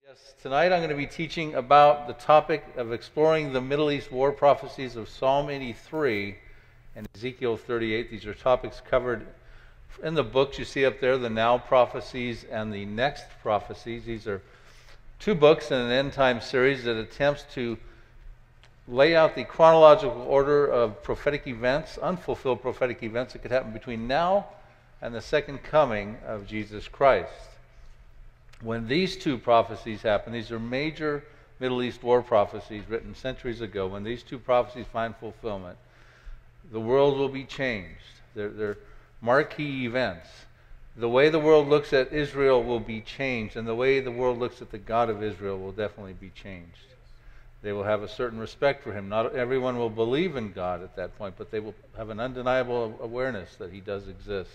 Yes, tonight I'm going to be teaching about the topic of exploring the Middle East war prophecies of Psalm 83 and Ezekiel 38. These are topics covered in the books you see up there, the Now Prophecies and the Next Prophecies. These are two books in an end-time series that attempts to lay out the chronological order of prophetic events, unfulfilled prophetic events that could happen between now and the second coming of Jesus Christ. When these two prophecies happen, these are major Middle East war prophecies written centuries ago. When these two prophecies find fulfillment, the world will be changed. They're marquee events. The way the world looks at Israel will be changed, and the way the world looks at the God of Israel will definitely be changed. They will have a certain respect for him. Not everyone will believe in God at that point, but they will have an undeniable awareness that he does exist.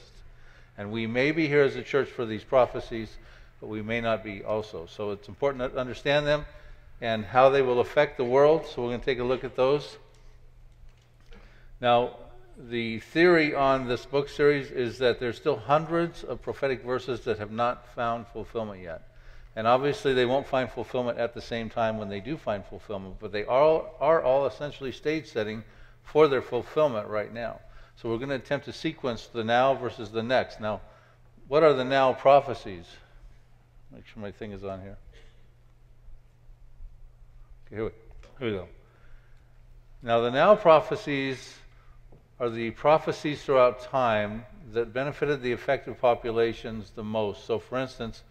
And we may be here as a church for these prophecies, but we may not be also. So it's important to understand them and how they will affect the world. So we're going to take a look at those. Now, the theory on this book series is that there's still hundreds of prophetic verses that have not found fulfillment yet. And obviously they won't find fulfillment at the same time when they do find fulfillment, but they are all essentially stage setting for their fulfillment right now. So we're going to attempt to sequence the now versus the next. Now, what are the now prophecies? Make sure my thing is on here. Okay, here we go. Now, the now prophecies are the prophecies throughout time that benefited the affected populations the most. So, for instance,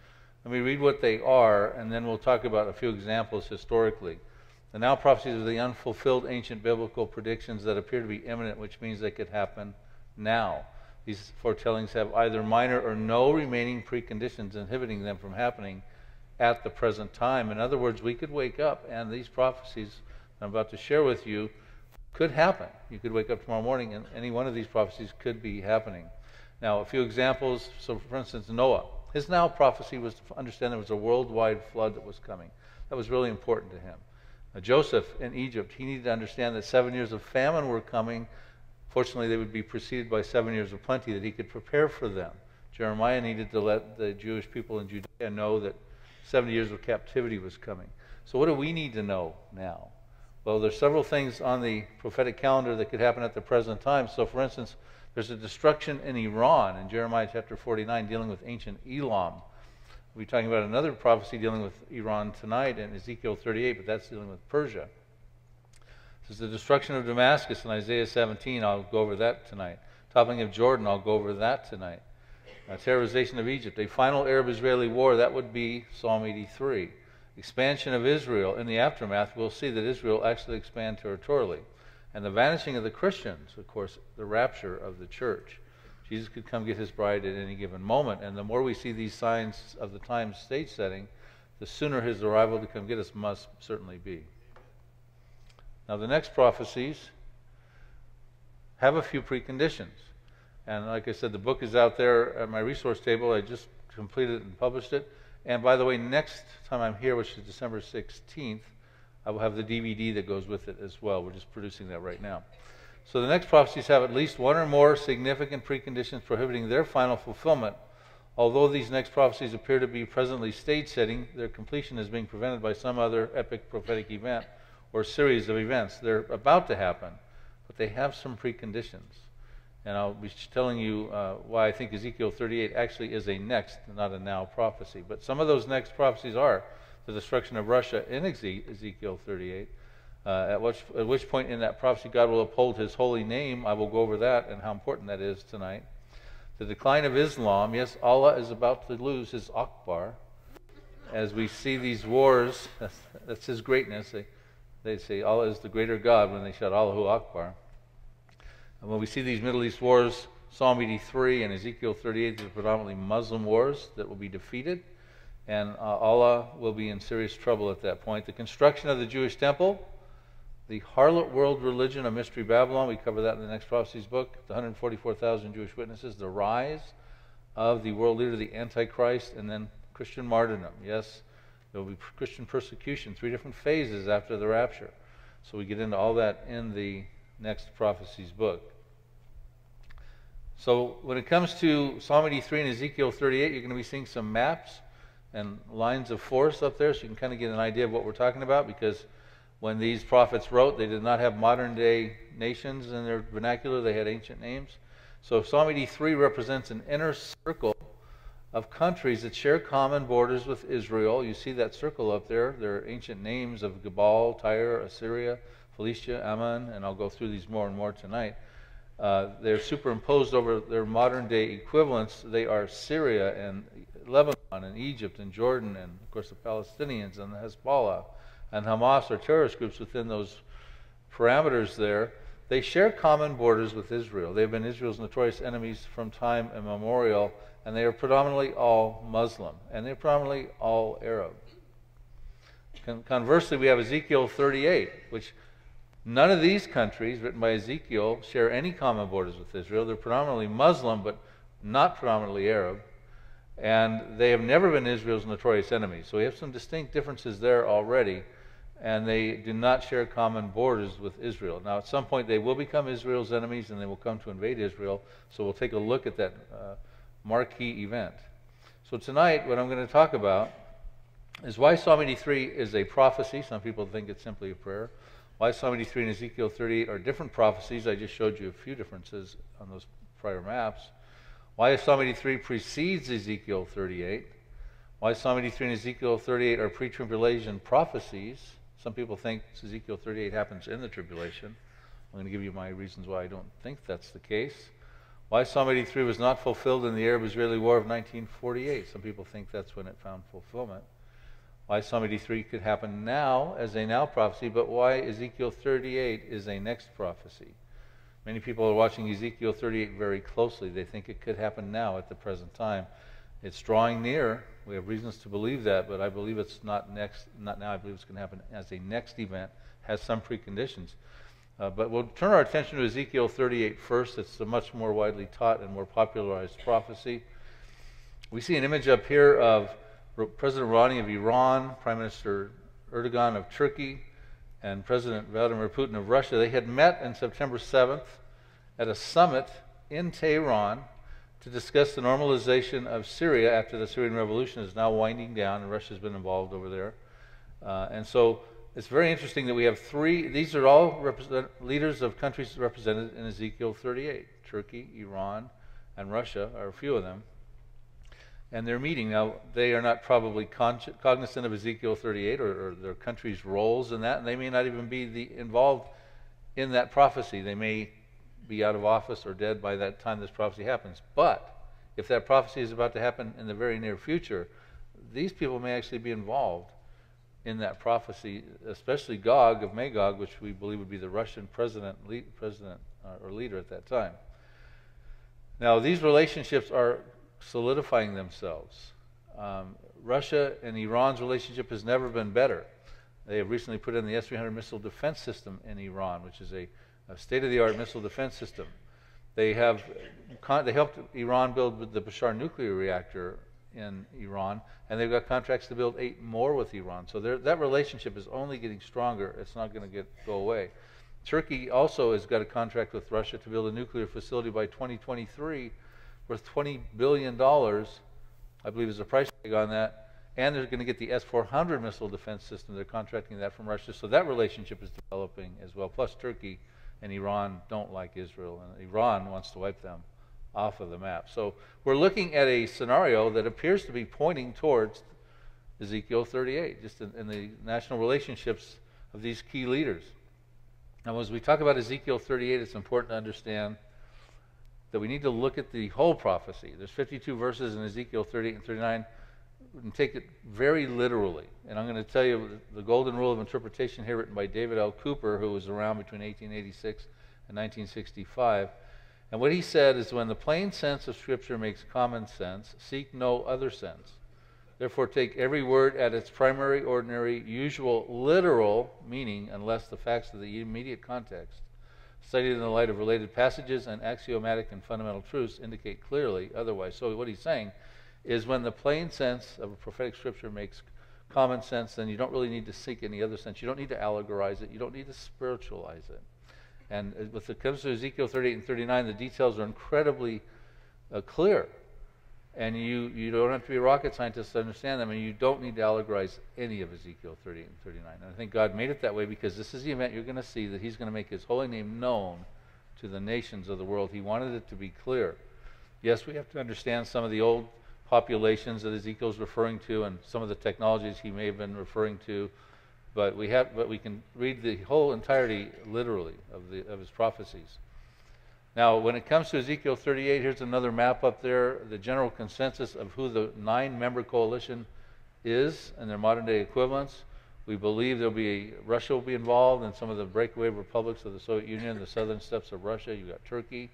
let me read what they are, and then we'll talk about a few examples historically. The now prophecies are the unfulfilled ancient biblical predictions that appear to be imminent, which means they could happen now. These foretellings have either minor or no remaining preconditions inhibiting them from happening at the present time. In other words, we could wake up and these prophecies I'm about to share with you could happen. You could wake up tomorrow morning and any one of these prophecies could be happening. Now, a few examples. So, for instance, Noah. His now prophecy was to understand there was a worldwide flood that was coming. That was really important to him. Joseph in Egypt, he needed to understand that 7 years of famine were coming. Fortunately, they would be preceded by 7 years of plenty that he could prepare for them. Jeremiah needed to let the Jewish people in Judea know that 70 years of captivity was coming. So what do we need to know now? Well, there's several things on the prophetic calendar that could happen at the present time. So, for instance, there's a destruction in Iran in Jeremiah chapter 49 dealing with ancient Elam. We'll be talking about another prophecy dealing with Iran tonight in Ezekiel 38, but that's dealing with Persia. This is the destruction of Damascus in Isaiah 17. I'll go over that tonight. Toppling of Jordan, I'll go over that tonight. Terrorization of Egypt, a final Arab-Israeli war, that would be Psalm 83. Expansion of Israel. In the aftermath, we'll see that Israel actually expand territorially. And the vanishing of the Christians, of course, the rapture of the church. Jesus could come get his bride at any given moment. And the more we see these signs of the times stage setting, the sooner his arrival to come get us must certainly be. Now, the next prophecies have a few preconditions. And like I said, the book is out there at my resource table. I just completed it and published it. And by the way, next time I'm here, which is December 16th, I will have the DVD that goes with it as well. We're just producing that right now. So the next prophecies have at least one or more significant preconditions prohibiting their final fulfillment. Although these next prophecies appear to be presently stage setting, their completion is being prevented by some other epic prophetic event or series of events. They're about to happen, but they have some preconditions. And I'll be telling you why I think Ezekiel 38 actually is a next, not a now prophecy. But some of those next prophecies are the destruction of Russia in Ezekiel 38, at which point in that prophecy God will uphold his holy name. I will go over that and how important that is tonight. The decline of Islam. Yes, Allah is about to lose his Akbar. As we see these wars, that's his greatness. They say Allah is the greater God when they shout Allahu Akbar. And when we see these Middle East wars, Psalm 83 and Ezekiel 38, these are predominantly Muslim wars that will be defeated. And Allah will be in serious trouble at that point. The construction of the Jewish temple, the harlot world religion of Mystery Babylon, we cover that in the next prophecies book, the 144,000 Jewish witnesses, the rise of the world leader, the Antichrist, and then Christian martyrdom. Yes, there will be Christian persecution, 3 different phases after the rapture. So we get into all that in the next prophecies book. So when it comes to Psalm 83 and Ezekiel 38, you're going to be seeing some maps and lines of force up there, so you can kind of get an idea of what we're talking about, because when these prophets wrote, they did not have modern-day nations in their vernacular. They had ancient names. So Psalm 83 represents an inner circle of countries that share common borders with Israel. You see that circle up there. There are ancient names of Gebal, Tyre, Assyria, Philistia, Ammon, and I'll go through these more and more tonight. They're superimposed over their modern-day equivalents. They are Syria and Lebanon and Egypt and Jordan and, of course, the Palestinians and the Hezbollah and Hamas, or terrorist groups within those parameters there. They share common borders with Israel. They've been Israel's notorious enemies from time immemorial, and they are predominantly all Muslim, and they're predominantly all Arab. Conversely, we have Ezekiel 38, which none of these countries, written by Ezekiel, share any common borders with Israel. They're predominantly Muslim, but not predominantly Arab, and they have never been Israel's notorious enemies. So we have some distinct differences there already, and they do not share common borders with Israel. Now, at some point, they will become Israel's enemies, and they will come to invade Israel, so we'll take a look at that marquee event. So tonight, what I'm going to talk about is why Psalm 83 is a prophecy. Some people think it's simply a prayer. Why Psalm 83 and Ezekiel 38 are different prophecies. I just showed you a few differences on those prior maps. Why Psalm 83 precedes Ezekiel 38. Why Psalm 83 and Ezekiel 38 are pre-tribulation prophecies. Some people think Ezekiel 38 happens in the tribulation. I'm going to give you my reasons why I don't think that's the case. Why Psalm 83 was not fulfilled in the Arab-Israeli War of 1948. Some people think that's when it found fulfillment. Why Psalm 83 could happen now as a now prophecy, but why Ezekiel 38 is a next prophecy. Many people are watching Ezekiel 38 very closely. They think it could happen now at the present time. It's drawing near. We have reasons to believe that, but I believe it's not now. I believe it's going to happen as a next event, has some preconditions. But we'll turn our attention to Ezekiel 38 first. It's a much more widely taught and more popularized prophecy. We see an image up here of President Rouhani of Iran, Prime Minister Erdogan of Turkey, and President Vladimir Putin of Russia. They had met on September 7th at a summit in Tehran to discuss the normalization of Syria after the Syrian revolution is now winding down, and Russia's been involved over there. And so it's very interesting that we have three. These are all leaders of countries represented in Ezekiel 38. Turkey, Iran, and Russia are a few of them. And they're meeting. Now, they are not probably cognizant of Ezekiel 38 or their country's roles in that, and they may not even be involved in that prophecy. They may be out of office or dead by that time this prophecy happens. But if that prophecy is about to happen in the very near future, these people may actually be involved in that prophecy, especially Gog of Magog, which we believe would be the Russian president or leader at that time. Now, these relationships are solidifying themselves. Russia and Iran's relationship has never been better. They have recently put in the S-300 missile defense system in Iran, which is a state-of-the-art missile defense system. They helped Iran build the Bashar nuclear reactor in Iran, and they've got contracts to build 8 more with Iran. So that relationship is only getting stronger. It's not going to go away. Turkey also has got a contract with Russia to build a nuclear facility by 2023 worth $20 billion, I believe is the price tag on that, and they're going to get the S-400 missile defense system. They're contracting that from Russia, so that relationship is developing as well. Plus, Turkey and Iran don't like Israel, and Iran wants to wipe them off of the map. So we're looking at a scenario that appears to be pointing towards Ezekiel 38, just in the national relationships of these key leaders. Now, as we talk about Ezekiel 38, it's important to understand that we need to look at the whole prophecy. There's 52 verses in Ezekiel 38 and 39. We can take it very literally. And I'm going to tell you the golden rule of interpretation here, written by David L. Cooper, who was around between 1886 and 1965. And what he said is, when the plain sense of Scripture makes common sense, seek no other sense. Therefore, take every word at its primary, ordinary, usual, literal meaning, unless the facts of the immediate context, studied in the light of related passages and axiomatic and fundamental truths, indicate clearly otherwise. So what he's saying is, when the plain sense of a prophetic Scripture makes common sense, then you don't really need to seek any other sense. You don't need to allegorize it. You don't need to spiritualize it. And with it comes to Ezekiel 38 and 39, the details are incredibly clear. And you don't have to be a rocket scientist to understand them, and you don't need to allegorize any of Ezekiel 38 and 39. And I think God made it that way because this is the event you're going to see, that he's going to make his holy name known to the nations of the world. He wanted it to be clear. Yes, we have to understand some of the old populations that Ezekiel's referring to and some of the technologies he may have been referring to, but we can read the whole entirety literally of his prophecies. Now, when it comes to Ezekiel 38, here's another map up there, the general consensus of who the 9-member coalition is and their modern-day equivalents. We believe Russia will be involved in some of the breakaway republics of the Soviet Union, the southern steppes of Russia. You've got Turkey,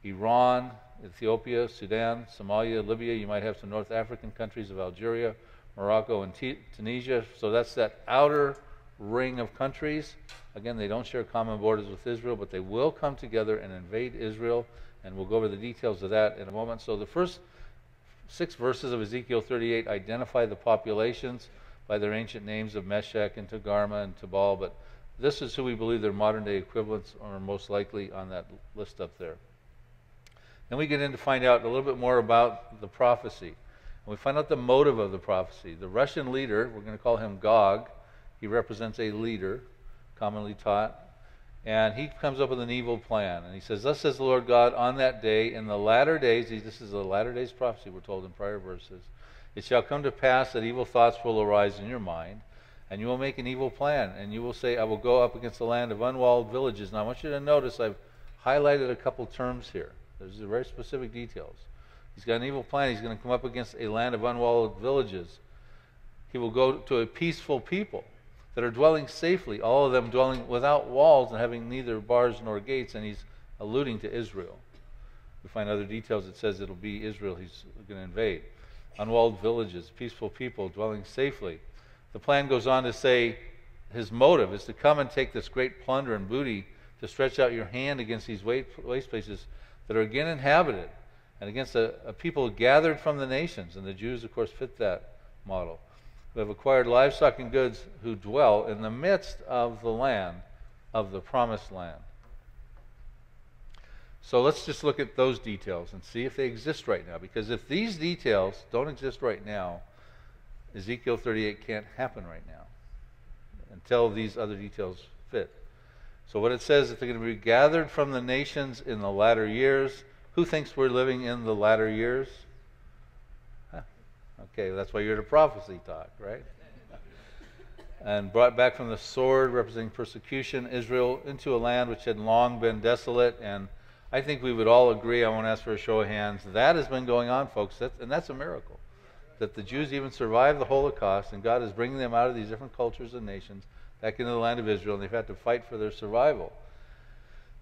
Iran, Ethiopia, Sudan, Somalia, Libya. You might have some North African countries of Algeria, Morocco, and Tunisia. So that's that outer ring of countries. Again, they don't share common borders with Israel, but they will come together and invade Israel, and we'll go over the details of that in a moment. So the first 6 verses of Ezekiel 38 identify the populations by their ancient names of Meshech and Togarmah and Tubal, but this is who we believe their modern-day equivalents are most likely on that list up there. Then we get in to find out a little bit more about the prophecy. And we find out the motive of the prophecy. The Russian leader, we're going to call him Gog. He represents a leader, commonly taught. And he comes up with an evil plan. And he says, thus says the Lord God, on that day, in the latter days, this is the latter days prophecy we're told in prior verses, it shall come to pass that evil thoughts will arise in your mind, and you will make an evil plan. And you will say, I will go up against the land of unwalled villages. Now I want you to notice I've highlighted a couple terms here. There's very specific details. He's got an evil plan. He's going to come up against a land of unwalled villages. He will go to a peaceful people that are dwelling safely, all of them dwelling without walls and having neither bars nor gates, and he's alluding to Israel. We find other details. It says it'll be Israel he's going to invade. Unwalled villages, peaceful people dwelling safely. The plan goes on to say his motive is to come and take this great plunder and booty, to stretch out your hand against these waste places that are again inhabited, and against a people gathered from the nations. And the Jews, of course, fit that model, who have acquired livestock and goods, who dwell in the midst of the land of the promised land. So let's just look at those details and see if they exist right now. Because if these details don't exist right now, Ezekiel 38 can't happen right now until these other details fit. So what it says is they're going to be gathered from the nations in the latter years. Who thinks we're living in the latter years? Okay, that's why you're at a prophecy talk, right? And brought back from the sword, representing persecution, Israel into a land which had long been desolate. And I think we would all agree, I won't ask for a show of hands, that has been going on, folks, and that's a miracle. That the Jews even survived the Holocaust, and God is bringing them out of these different cultures and nations back into the land of Israel, and they've had to fight for their survival.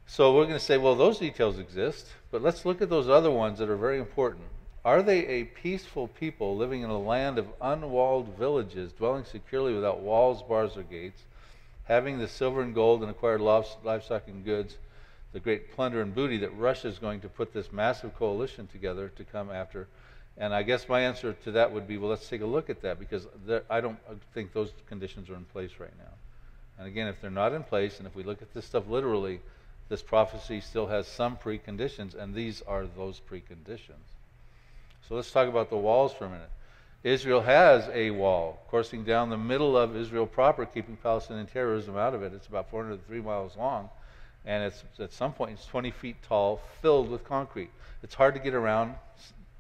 So we're going to say, well, those details exist, but let's look at those other ones that are very important. Are they a peaceful people living in a land of unwalled villages, dwelling securely without walls, bars, or gates, having the silver and gold and acquired livestock and goods, the great plunder and booty that Russia is going to put this massive coalition together to come after? And I guess my answer to that would be, well, let's take a look at that, because I don't think those conditions are in place right now. And again, if they're not in place, and if we look at this stuff literally, this prophecy still has some preconditions, and these are those preconditions. So let's talk about the walls for a minute. Israel has a wall coursing down the middle of Israel proper, keeping Palestinian terrorism out of it. It's about 403 miles long, and it's at some point it's 20 feet tall, filled with concrete. It's hard to get around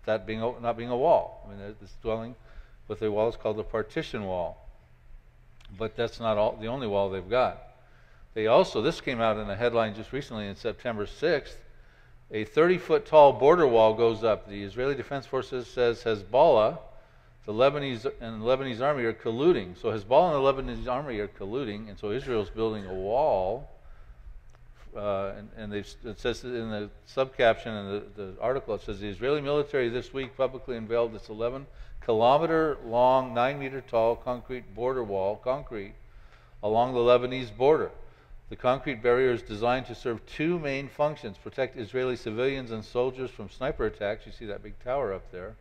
that not being a wall. I mean, this dwelling with a wall is called the partition wall. But that's not the only wall they've got. They also, this came out in a headline just recently on September 6th, a 30-foot tall border wall goes up. The Israeli Defense Forces says Hezbollah, the Lebanese army are colluding. So Hezbollah and the Lebanese army are colluding, and so Israel's building a wall. It says in the subcaption in the article, it says the Israeli military this week publicly unveiled this 11-kilometer long, 9-meter tall concrete border wall, along the Lebanese border. The concrete barrier is designed to serve two main functions: protect Israeli civilians and soldiers from sniper attacks, you see that big tower up there,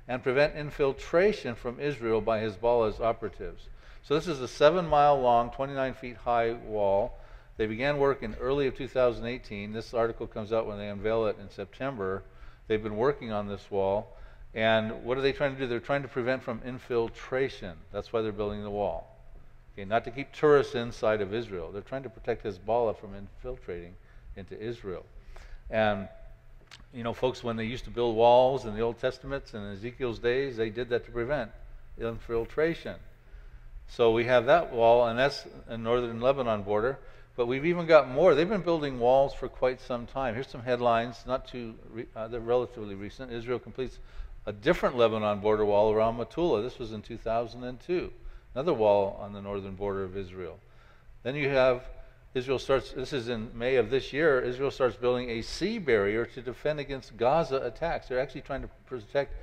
and prevent infiltration from Israel by Hezbollah's operatives. So this is a 7-mile long, 29 feet high wall. They began work in early of 2018. This article comes out when they unveil it in September. They've been working on this wall. And what are they trying to do? They're trying to prevent from infiltration. That's why they're building the wall. Okay, not to keep tourists inside of Israel. They're trying to protect Hezbollah from infiltrating into Israel. And, you know, folks, when they used to build walls in the Old Testaments and in Ezekiel's days, they did that to prevent infiltration. So we have that wall, and that's a northern Lebanon border. But we've even got more. They've been building walls for quite some time. Here's some headlines, they're relatively recent. Israel completes a different Lebanon border wall around Metula. This was in 2002. Another wall on the northern border of Israel. Then you have Israel starts, this is in May of this year, Israel starts building a sea barrier to defend against Gaza attacks. They're actually trying to protect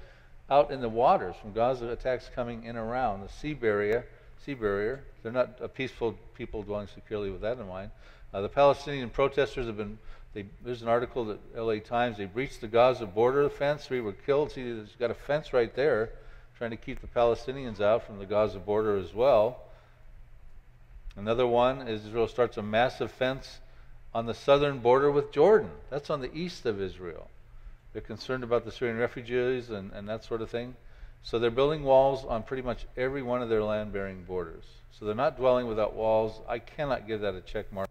out in the waters from Gaza attacks coming in around. The sea barrier. They're not a peaceful people dwelling securely with that in mind. The Palestinian protesters have been, there's an article that LA Times, they breached the Gaza border fence, 3 were killed. See, there's got a fence right there trying to keep the Palestinians out from the Gaza border as well. Another one is Israel starts a massive fence on the southern border with Jordan. That's on the east of Israel. They're concerned about the Syrian refugees and that sort of thing. So they're building walls on pretty much every one of their land-bearing borders. So they're not dwelling without walls. I cannot give that a check mark.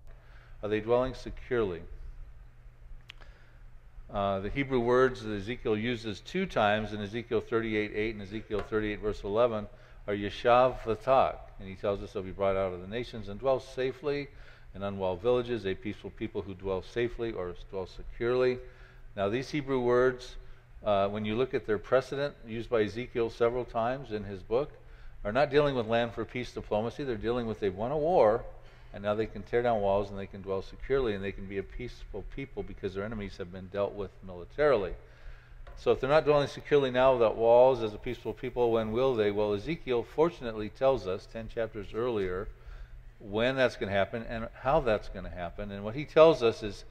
Are they dwelling securely? The Hebrew words that Ezekiel uses 2 times in Ezekiel 38:8 and Ezekiel 38 verse 11 are Yeshav V'tak. And he tells us they'll be brought out of the nations and dwell safely in unwalled villages, a peaceful people who dwell safely or dwell securely. Now these Hebrew words, when you look at their precedent used by Ezekiel several times in his book, are not dealing with land for peace diplomacy. They're dealing with they've won a war, and now they can tear down walls and they can dwell securely and they can be a peaceful people because their enemies have been dealt with militarily. So if they're not dwelling securely now without walls as a peaceful people, when will they? Well, Ezekiel fortunately tells us 10 chapters earlier when that's going to happen and how that's going to happen. And what he tells us is,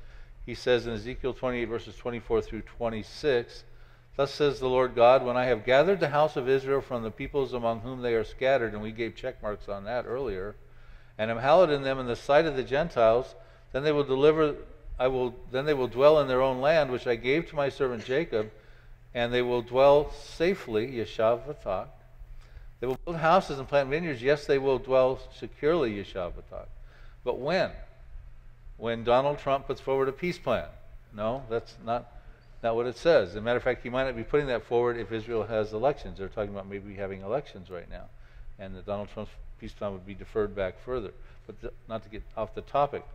he says in Ezekiel 28 verses 24 through 26, "Thus says the Lord God, when I have gathered the house of Israel from the peoples among whom they are scattered," and we gave check marks on that earlier, "and am hallowed in them in the sight of the Gentiles, then they will dwell in their own land, which I gave to my servant Jacob, and they will dwell safely," Yeshav V'tak. "They will build houses and plant vineyards. Yes, they will dwell securely," Yeshav V'tak. But when? When Donald Trump puts forward a peace plan? No, that's not what it says. As a matter of fact, he might not be putting that forward if Israel has elections. They're talking about maybe having elections right now, and that Donald Trump's peace plan would be deferred back further. But not to get off the topic.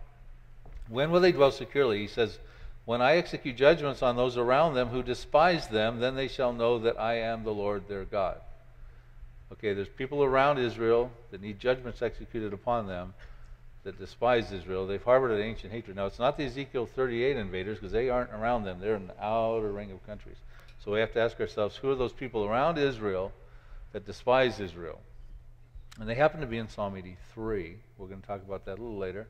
When will they dwell securely? He says, "When I execute judgments on those around them who despise them, then they shall know that I am the Lord their God." Okay, there's people around Israel that need judgments executed upon them that despise Israel. They've harbored an ancient hatred. Now, it's not the Ezekiel 38 invaders, because they aren't around them. They're in the outer ring of countries. So we have to ask ourselves, who are those people around Israel that despise Israel? And they happen to be in Psalm 83. We're going to talk about that a little later.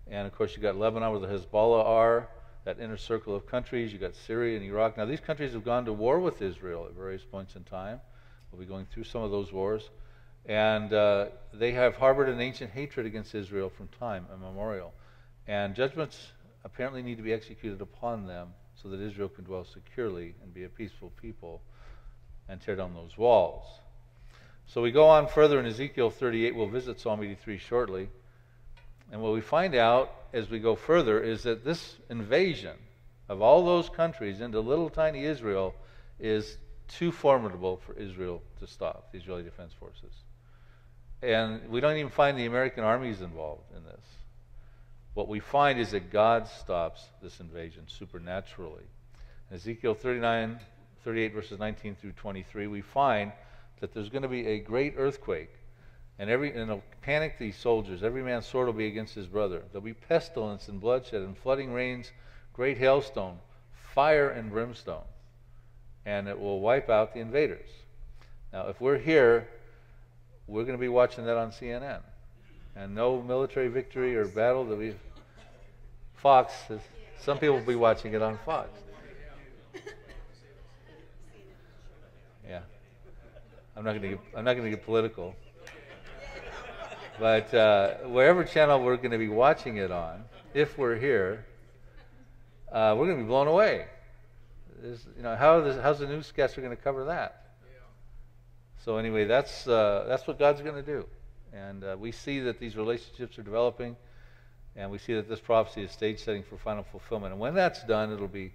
And, of course, you've got Lebanon, where the Hezbollah are, that inner circle of countries. You've got Syria and Iraq. Now, these countries have gone to war with Israel at various points in time. We'll be going through some of those wars. And they have harbored an ancient hatred against Israel from time immemorial. And judgments apparently need to be executed upon them so that Israel can dwell securely and be a peaceful people and tear down those walls. So we go on further in Ezekiel 38. We'll visit Psalm 83 shortly. And what we find out as we go further is that this invasion of all those countries into little tiny Israel is too formidable for Israel to stop, the Israeli Defense Forces. And we don't even find the American armies involved in this. What we find is that God stops this invasion supernaturally. In Ezekiel 38 verses 19 through 23, we find that there's going to be a great earthquake. And it'll panic these soldiers. Every man's sword will be against his brother. There'll be pestilence and bloodshed and flooding rains, great hailstone, fire and brimstone. And it will wipe out the invaders. Now, if we're here, we're going to be watching that on CNN. And no military victory or battle that we've... Fox, some people will be watching it on Fox. Yeah. I'm not going to get political. But wherever channel we're going to be watching it on, if we're here, we're going to be blown away. how's the newscaster going to cover that? Yeah. So anyway, that's what God's going to do. And we see that these relationships are developing, and we see that this prophecy is stage setting for final fulfillment. And when that's done, it'll be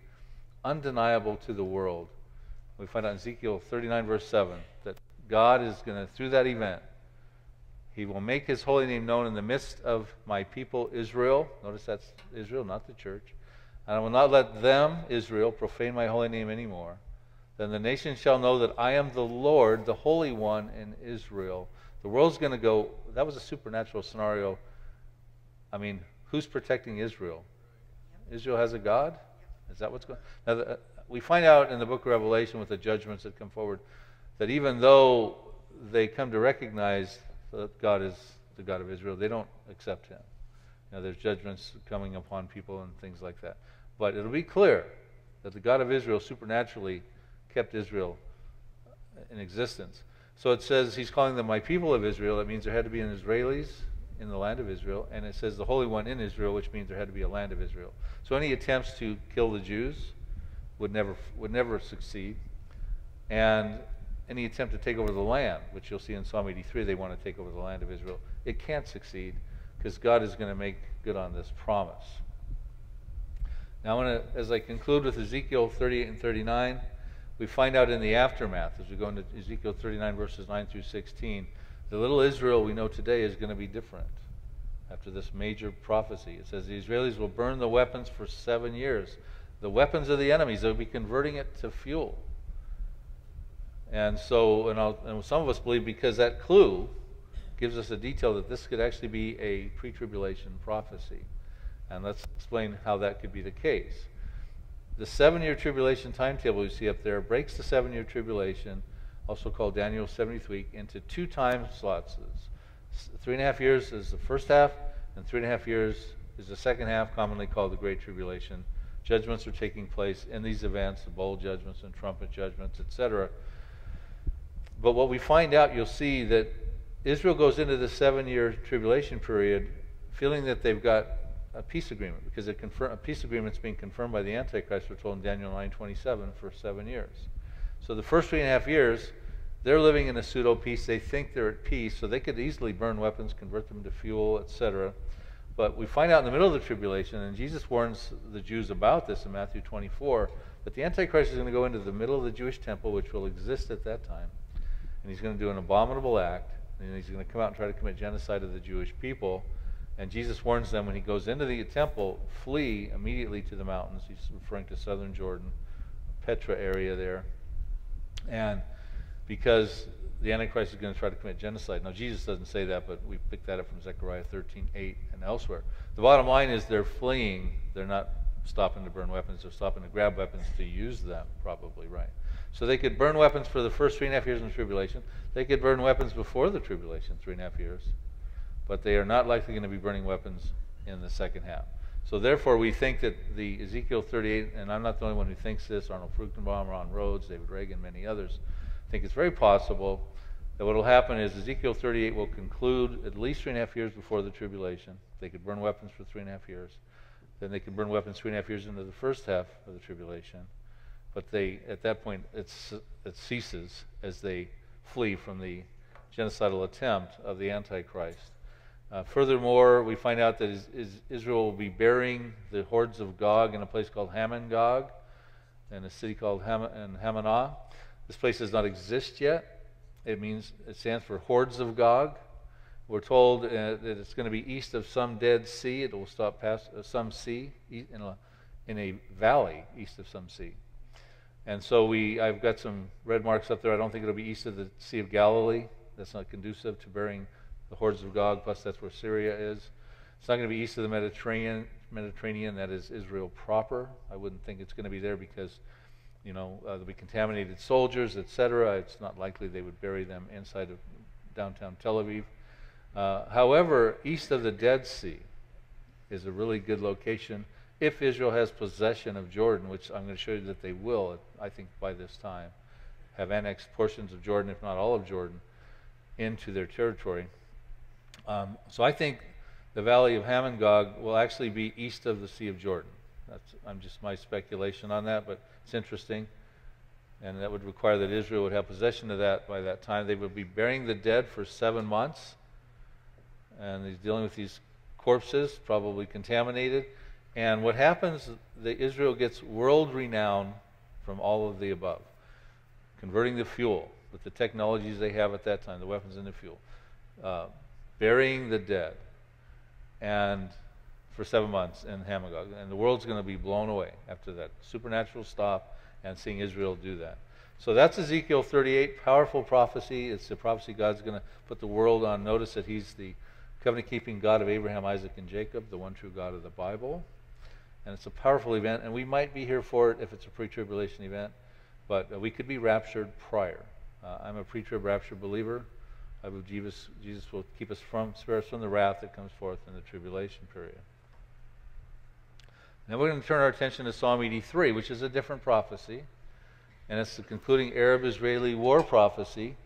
undeniable to the world. We find out in Ezekiel 39, verse 7, that God is going to, through that event, He will make His holy name known in the midst of my people Israel. Notice that's Israel, not the church. And I will not let them, Israel, profane my holy name anymore. Then the nations shall know that I am the Lord, the Holy One in Israel. The world's going to go, that was a supernatural scenario. I mean, who's protecting Israel? Israel has a God? Is that what's going on? Now, we find out in the book of Revelation with the judgments that come forward that even though they come to recognize that God is the God of Israel, they don't accept Him. There's judgments coming upon people and things like that. But it'll be clear that the God of Israel supernaturally kept Israel in existence. So it says He's calling them my people of Israel. That means there had to be an Israelis in the land of Israel. And it says the Holy One in Israel, which means there had to be a land of Israel. So any attempts to kill the Jews would never succeed. And any attempt to take over the land, which you'll see in Psalm 83, they want to take over the land of Israel, it can't succeed because God is going to make good on this promise. Now, as I conclude with Ezekiel 38 and 39, we find out in the aftermath, as we go into Ezekiel 39, verses 9 through 16, the little Israel we know today is going to be different after this major prophecy. It says the Israelis will burn the weapons for 7 years. The weapons of the enemies, they'll be converting it to fuel. And so, and some of us believe because that clue gives us a detail that this could actually be a pre-tribulation prophecy. And let's explain how that could be the case. The 7-year tribulation timetable you see up there breaks the 7-year tribulation, also called Daniel's 70th week, into 2 time slots. 3.5 years is the first half, and 3.5 years is the second half, commonly called the Great Tribulation. Judgments are taking place in these events, the bowl judgments and trumpet judgments, etc. But what we find out, you'll see that Israel goes into the 7-year tribulation period feeling that they've got a peace agreement, because a peace agreement is being confirmed by the Antichrist, we're told in Daniel 9:27, for 7 years. So the first 3.5 years, they're living in a pseudo-peace. They think they're at peace, so they could easily burn weapons, convert them to fuel, etc. But we find out in the middle of the tribulation, and Jesus warns the Jews about this in Matthew 24, that the Antichrist is going to go into the middle of the Jewish temple, which will exist at that time, and he's going to do an abominable act, and he's going to come out and try to commit genocide of the Jewish people. And Jesus warns them when he goes into the temple, flee immediately to the mountains. He's referring to southern Jordan, Petra area there. And because the Antichrist is going to try to commit genocide. Now, Jesus doesn't say that, but we picked that up from Zechariah 13:8 and elsewhere. The bottom line is they're fleeing. They're not stopping to burn weapons. They're stopping to grab weapons to use them, probably, right? So they could burn weapons for the first 3.5 years in the tribulation. They could burn weapons before the tribulation, 3.5 years. But they are not likely going to be burning weapons in the second half. So therefore, we think that the Ezekiel 38, and I'm not the only one who thinks this, Arnold Fruchtenbaum, Ron Rhodes, David Reagan, many others, think it's very possible that what will happen is Ezekiel 38 will conclude at least 3.5 years before the tribulation. They could burn weapons for 3.5 years. Then they could burn weapons 3.5 years into the first half of the tribulation. But at that point, it ceases as they flee from the genocidal attempt of the Antichrist. Furthermore, we find out that Israel will be burying the hordes of Gog in a place called Magog, in a city called Hamanah. This place does not exist yet. It stands for hordes of Gog. We're told that it's going to be east of some dead sea. It will stop past some sea in a valley east of some sea. And so I've got some red marks up there. I don't think it'll be east of the Sea of Galilee. That's not conducive to burying the hordes of Gog, plus that's where Syria is. It's not going to be east of the Mediterranean, that is Israel proper. I wouldn't think it's going to be there because, there'll be contaminated soldiers, etc. It's not likely they would bury them inside of downtown Tel Aviv. However, east of the Dead Sea is a really good location if Israel has possession of Jordan, which I'm going to show you that they will, I think, by this time, have annexed portions of Jordan, if not all of Jordan, into their territory. So I think the valley of Magog will actually be east of the Sea of Jordan. I'm just my speculation on that, but it's interesting. And that would require that Israel would have possession of that by that time. They would be burying the dead for 7 months. And he's dealing with these corpses, probably contaminated. And what happens, Israel gets world renown from all of the above. Converting the fuel with the technologies they have at that time, the weapons and the fuel. Burying the dead. And for 7 months in Magog. And the world's going to be blown away after that supernatural stop and seeing Israel do that. So that's Ezekiel 38, powerful prophecy. It's the prophecy God's going to put the world on notice that he's the covenant-keeping God of Abraham, Isaac, and Jacob, the one true God of the Bible. And it's a powerful event, and we might be here for it if it's a pre-tribulation event, but we could be raptured prior. I'm a pre-trib rapture believer. I believe Jesus will keep us spare us from the wrath that comes forth in the tribulation period. Now we're going to turn our attention to Psalm 83, which is a different prophecy. And it's the concluding Arab-Israeli war prophecy,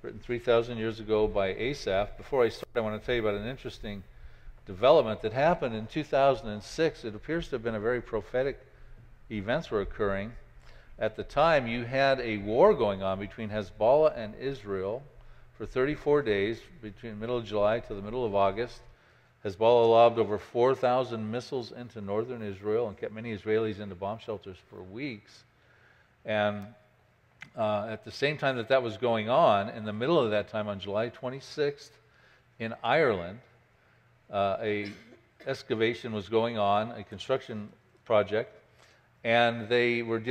written 3,000 years ago by Asaph. Before I start, I want to tell you about an interesting development that happened in 2006. It appears to have been a very prophetic events were occurring. At the time, you had a war going on between Hezbollah and Israel for 34 days, between the middle of July to the middle of August. Hezbollah lobbed over 4,000 missiles into northern Israel and kept many Israelis into bomb shelters for weeks. And at the same time that was going on, in the middle of that time, on July 26th, in Ireland, a excavation was going on, a construction project, and they were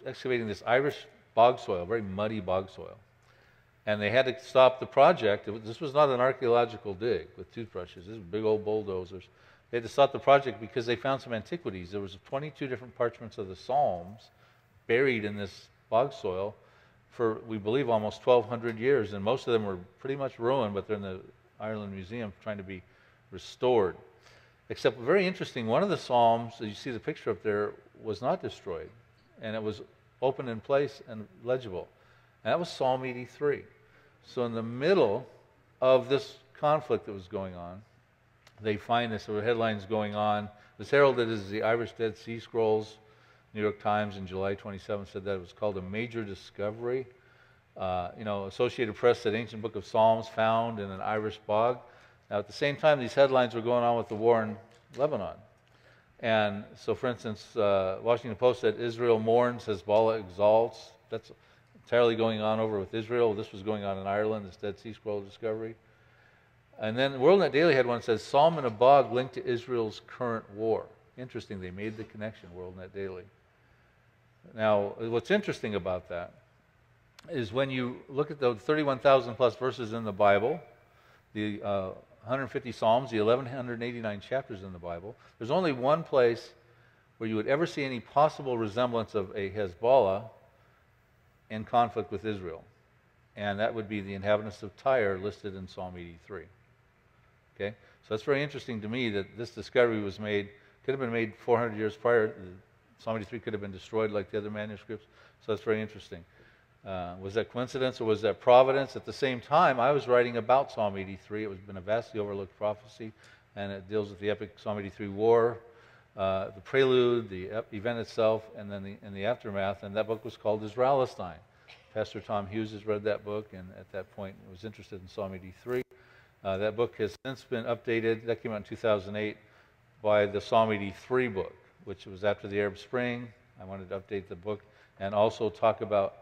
excavating this Irish bog soil, very muddy bog soil. And they had to stop the project. This was not an archaeological dig with toothbrushes. This was big old bulldozers. They had to stop the project because they found some antiquities. There was 22 different parchments of the Psalms buried in this bog soil for, we believe, almost 1,200 years. And most of them were pretty much ruined, but they're in the Ireland Museum trying to be restored. Except, very interesting, one of the Psalms, you see the picture up there, was not destroyed. And it was open in place and legible. And that was Psalm 83. So in the middle of this conflict that was going on, they find this. There were headlines going on. It was heralded as the Irish Dead Sea Scrolls. New York Times in July 27 said that it was called a major discovery. Associated Press said ancient book of Psalms found in an Irish bog. Now, at the same time, these headlines were going on with the war in Lebanon. And so, for instance, Washington Post said Israel mourns, Hezbollah exalts. That's entirely going on over with Israel. This was going on in Ireland, this Dead Sea Scroll discovery. And then WorldNet Daily had one that says, Psalm in a bog linked to Israel's current war. Interesting, they made the connection, WorldNet Daily. Now, what's interesting about that is when you look at the 31,000 plus verses in the Bible, the 150 Psalms, the 1,189 chapters in the Bible, there's only one place where you would ever see any possible resemblance of a Hezbollah in conflict with Israel. And that would be the inhabitants of Tyre listed in Psalm 83. Okay? So that's very interesting to me that this discovery was made, could have been made 400 years prior. Psalm 83 could have been destroyed like the other manuscripts. So that's very interesting. Was that coincidence or was that providence? At the same time, I was writing about Psalm 83. It was been a vastly overlooked prophecy, and it deals with the epic Psalm 83 war, the prelude, the event itself, and then in the aftermath. And that book was called Israelistine. Pastor Tom Hughes has read that book, and at that point was interested in Psalm 83. That book has since been updated. That came out in 2008 by the Psalm 83 book, which was after the Arab Spring. I wanted to update the book and also talk about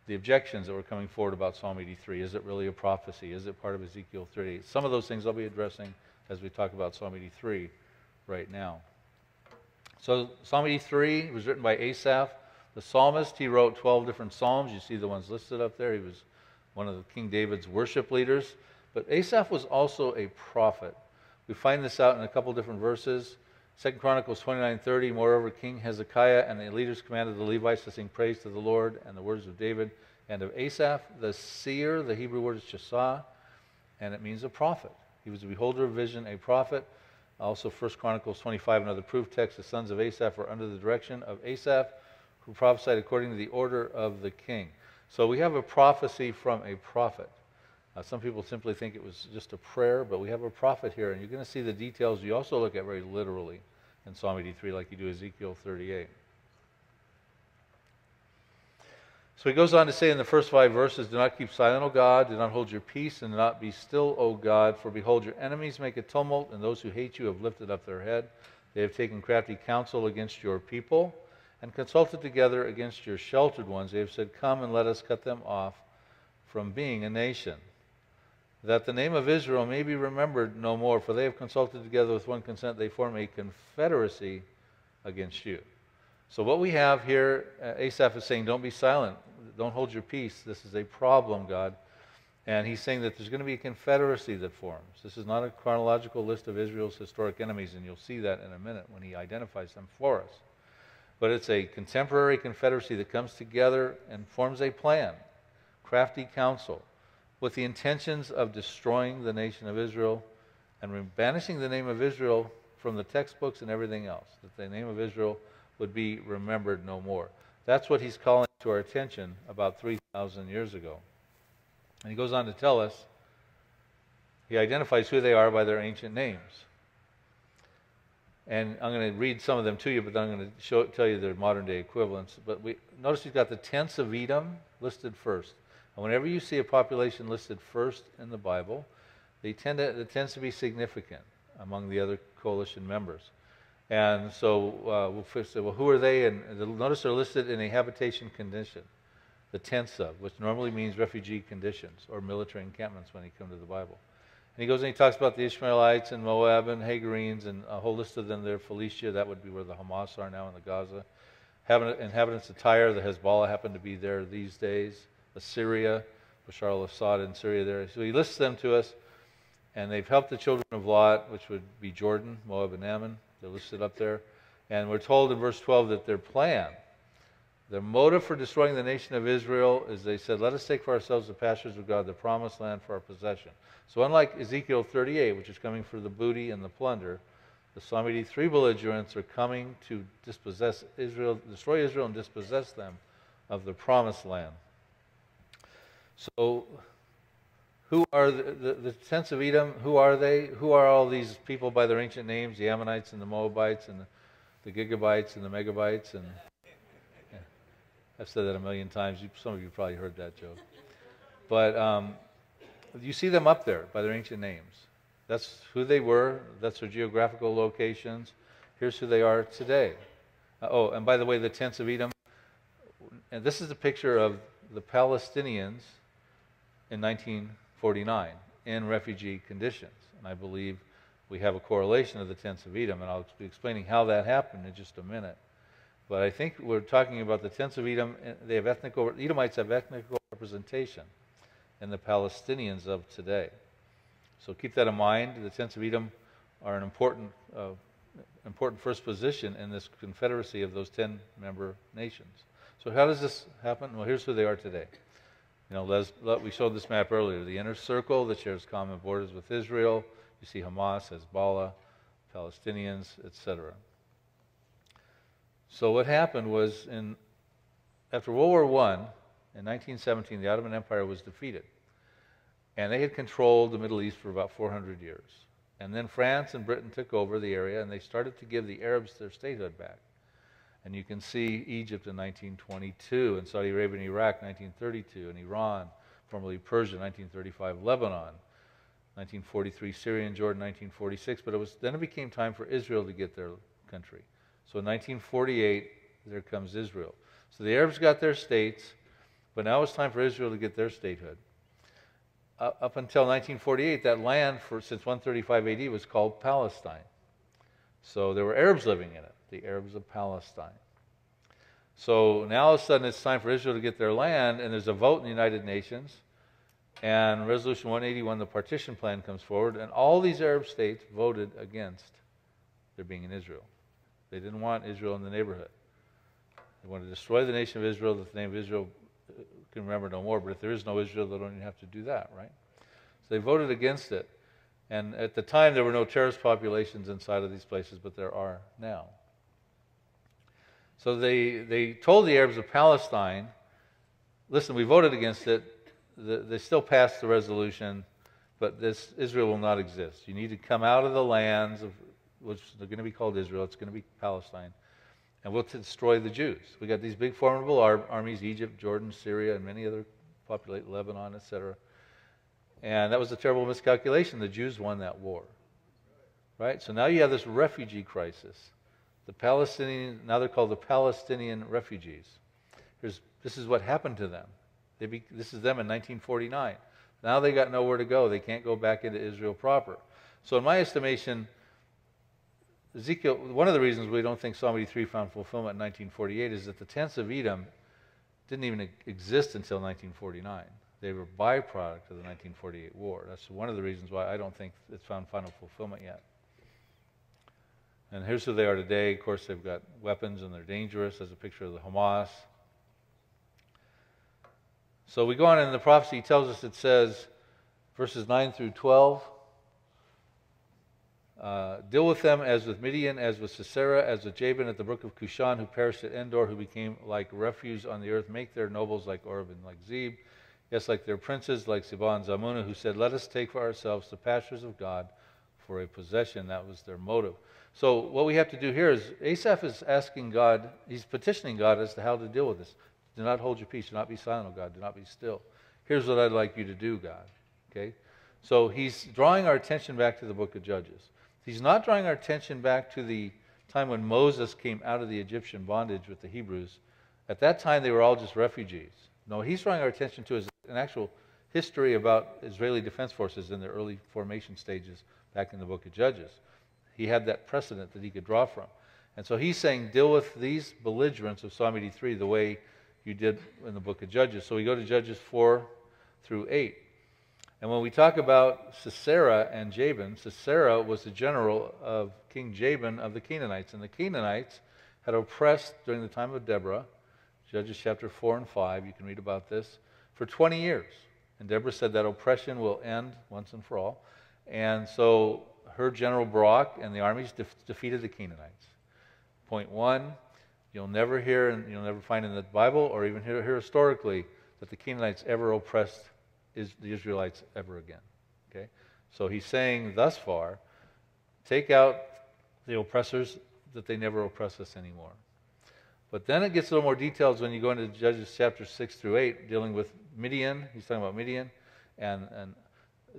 the objections that were coming forward about Psalm 83. Is it really a prophecy? Is it part of Ezekiel 38? Some of those things I'll be addressing as we talk about Psalm 83 right now. So Psalm 83 was written by Asaph, the psalmist. He wrote 12 different psalms. You see the ones listed up there. He was one of King David's worship leaders. But Asaph was also a prophet. We find this out in a couple different verses. 2 Chronicles 29:30, moreover, King Hezekiah and the leaders commanded the Levites to sing praise to the Lord and the words of David and of Asaph, the seer. The Hebrew word is shasah, and it means a prophet. He was a beholder of vision, a prophet. Also 1 Chronicles 25, another proof text, the sons of Asaph were under the direction of Asaph, who prophesied according to the order of the king. So we have a prophecy from a prophet. Some people simply think it was just a prayer, but we have a prophet here, and you're going to see the details you also look at very literally in Psalm 83 like you do Ezekiel 38. So he goes on to say in the first 5 verses, do not keep silent, O God, do not hold your peace, and do not be still, O God, for behold, your enemies make a tumult, and those who hate you have lifted up their head. They have taken crafty counsel against your people, and consulted together against your sheltered ones. They have said, come and let us cut them off from being a nation, that the name of Israel may be remembered no more, for they have consulted together with one consent, they form a confederacy against you. So what we have here, Asaph is saying, don't be silent, don't hold your peace, this is a problem, God. And he's saying that there's going to be a confederacy that forms. This is not a chronological list of Israel's historic enemies, and you'll see that in a minute when he identifies them for us. But it's a contemporary confederacy that comes together and forms a plan, crafty counsel, with the intentions of destroying the nation of Israel and banishing the name of Israel from the textbooks and everything else, that the name of Israel would be remembered no more. That's what he's calling to our attention about 3,000 years ago. And he goes on to tell us, he identifies who they are by their ancient names. And I'm going to read some of them to you, but then I'm going to tell you their modern day equivalents. But notice he's got the tents of Edom listed first. And whenever you see a population listed first in the Bible, it tends to be significant among the other coalition members. And so we'll first say, well, who are they? And notice they're listed in a habitation condition, the tents of, which normally means refugee conditions or military encampments when you come to the Bible. And he goes and he talks about the Ishmaelites and Moab and Hagarenes and a whole list of them there. Phoenicia, that would be where the Hamas are now in the Gaza. Inhabitants of Tyre, the Hezbollah happen to be there these days. Assyria, Bashar al-Assad in Syria there. So he lists them to us, and they've helped the children of Lot, which would be Jordan, Moab, and Ammon. They're listed up there. And we're told in verse 12 that their plan, their motive for destroying the nation of Israel is they said, let us take for ourselves the pastures of God, the promised land for our possession. So unlike Ezekiel 38, which is coming for the booty and the plunder, the Psalm 83 belligerents are coming to dispossess Israel, destroy Israel and dispossess them of the promised land. So who are the tents of Edom? Who are they? Who are all these people by their ancient names? The Ammonites and the Moabites and the Gigabites and the Megabites. And yeah, I've said that a million times. Some of you probably heard that joke. But you see them up there by their ancient names. That's who they were. That's their geographical locations. Here's who they are today. Oh, and by the way, the tents of Edom. And this is a picture of the Palestinians in 1949 in refugee conditions. And I believe we have a correlation of the tents of Edom, and I'll be explaining how that happened in just a minute. But I think we're talking about the tents of Edom. They have Edomites have ethnic representation in the Palestinians of today. So keep that in mind. The tents of Edom are an important first position in this confederacy of those 10-member nations. So how does this happen? Well, here's who they are today. You know, we showed this map earlier. The inner circle that shares common borders with Israel. You see Hamas, Hezbollah, Palestinians, etc. So what happened was, after World War I, in 1917, the Ottoman Empire was defeated. And they had controlled the Middle East for about 400 years. And then France and Britain took over the area, and they started to give the Arabs their statehood back. And you can see Egypt in 1922, and Saudi Arabia and Iraq 1932, and Iran, formerly Persia, 1935, Lebanon, 1943, Syria and Jordan, 1946. But then it became time for Israel to get their country. So in 1948, there comes Israel. So the Arabs got their states, but now it's time for Israel to get their statehood. Up until 1948, that land, since 135 AD, was called Palestine. So there were Arabs living in it, the Arabs of Palestine. So now all of a sudden it's time for Israel to get their land, and there's a vote in the United Nations, and Resolution 181, the partition plan, comes forward, and all these Arab states voted against there being an Israel. They didn't want Israel in the neighborhood. They wanted to destroy the nation of Israel, that the name of Israel can remember no more, but if there is no Israel, they don't even have to do that, right? So they voted against it. And at the time, there were no terrorist populations inside of these places, but there are now. So they told the Arabs of Palestine, listen, we voted against it. They still passed the resolution, but Israel will not exist. You need to come out of the lands of which they're going to be called Israel. It's going to be Palestine. And we'll destroy the Jews. We got these big formidable armies, Egypt, Jordan, Syria, and many other populate Lebanon, etc. And that was a terrible miscalculation. The Jews won that war. Right? So now you have this refugee crisis. The Palestinian, now they're called the Palestinian refugees. This is what happened to them. This is them in 1949. Now they got nowhere to go. They can't go back into Israel proper. So in my estimation, Ezekiel, one of the reasons we don't think Psalm 83 found fulfillment in 1948 is that the tents of Edom didn't even exist until 1949. They were a byproduct of the 1948 war. That's one of the reasons why I don't think it's found final fulfillment yet. And here's who they are today. Of course, they've got weapons and they're dangerous. There's a picture of the Hamas. So we go on in the prophecy. He tells us, it says, verses 9 through 12, deal with them as with Midian, as with Sisera, as with Jabin at the brook of Cushan, who perished at Endor, who became like refuse on the earth. Make their nobles like Oreb and like Zeb. Yes, like their princes, like Zebah and Zalmunna, who said, let us take for ourselves the pastures of God for a possession. That was their motive. So what we have to do here is, Asaph is asking God, he's petitioning God as to how to deal with this. Do not hold your peace. Do not be silent, O God. Do not be still. Here's what I'd like you to do, God. Okay? So he's drawing our attention back to the book of Judges. He's not drawing our attention back to the time when Moses came out of the Egyptian bondage with the Hebrews. At that time, they were all just refugees. No, he's drawing our attention to an actual history about Israeli defense forces in their early formation stages back in the book of Judges. He had that precedent that he could draw from. And so he's saying, deal with these belligerents of Psalm 83 the way you did in the book of Judges. So we go to Judges 4 through 8. And when we talk about Sisera and Jabin, Sisera was the general of King Jabin of the Canaanites. And the Canaanites had oppressed during the time of Deborah, Judges chapter 4 and 5, you can read about this, for 20 years. And Deborah said that oppression will end once and for all. And so her general Barak and the armies defeated the Canaanites. Point one, you'll never hear and you'll never find in the Bible or even hear historically that the Canaanites ever oppressed the Israelites ever again. Okay? So he's saying thus far, take out the oppressors, that they never oppress us anymore. But then it gets a little more details when you go into Judges chapter 6 through 8, dealing with Midian. He's talking about Midian. And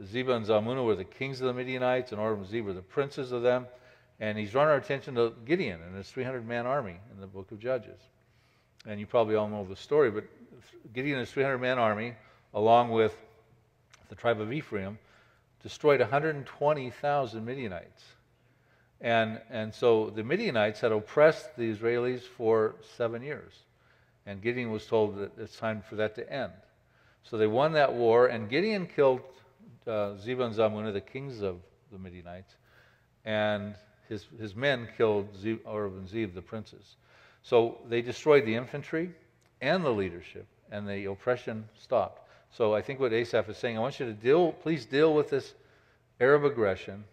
Zebah and Zalmunna were the kings of the Midianites, and Oreb and Zeb were the princes of them. And he's drawn our attention to Gideon and his 300-man army in the book of Judges. And you probably all know the story, but Gideon and his 300-man army, along with the tribe of Ephraim, destroyed 120,000 Midianites. And so the Midianites had oppressed the Israelis for 7 years. And Gideon was told that it's time for that to end. So they won that war, and Gideon killed Zebah and Zalmunna, the kings of the Midianites, and his men killed Oreb and Zeb, the princes. So they destroyed the infantry and the leadership, and the oppression stopped. So I think what Asaph is saying, I want you to please deal with this Arab aggression